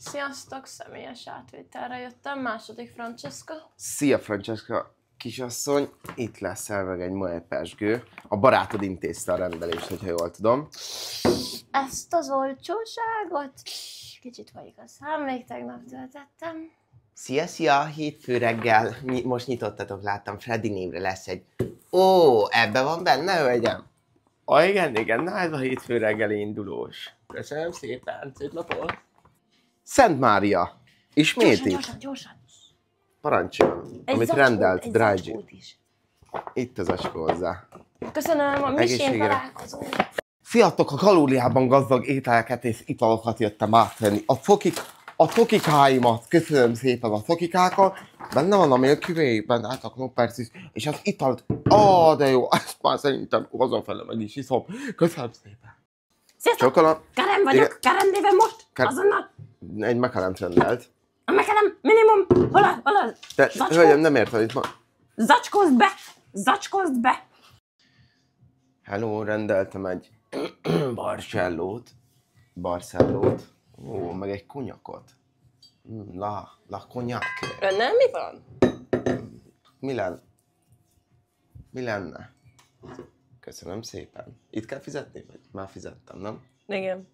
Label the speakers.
Speaker 1: Sziasztok, személyes átvételre jöttem, második Francesca.
Speaker 2: Szia Francesca, kisasszony, itt lesz elveg egy moly pesgő. A barátod intézte a rendelést, hogyha jól tudom.
Speaker 1: Ezt az olcsóságot kicsit vagyok a szám, még tegnap töltettem.
Speaker 2: Szia, hétfő reggel, most nyitottatok, láttam, Freddy névre lesz egy... Ó, ebbe van benne, hölgyem? Igen, na ez a hétfő reggeli indulós. Köszönöm szépen, szép napot! Szent Mária, ismét itt?
Speaker 1: Gyorsan.
Speaker 2: Parancsoljon, amit rendelt, drágyi. Itt az acskó hozzá.
Speaker 1: Köszönöm, a misén találkozó.
Speaker 2: Fiatok, a kalóriában gazdag ételeket és italokat jöttem átvenni. A fokikáimat, köszönöm szépen a fokikákat. Benne van a Milky Way, benne a Knoppercis, és az italt, de jó, ezt már szerintem hazafele meg is iszom. Köszönöm szépen.
Speaker 1: Sziasztok, Karen vagyok, Karen néven most, azonnal.
Speaker 2: Egy McAllen rendelt.
Speaker 1: A McAllen minimum, hol a zacskó?
Speaker 2: Hölgyem, nem értem, itt ma...
Speaker 1: Zacskózd be!
Speaker 2: Hello, rendeltem egy Barcellót. Ó, meg egy konyakot. La konyak.
Speaker 1: Önnel mi van?
Speaker 2: Mi lenne? Köszönöm szépen. Itt kell fizetni? Vagy már fizettem, nem?
Speaker 1: Igen.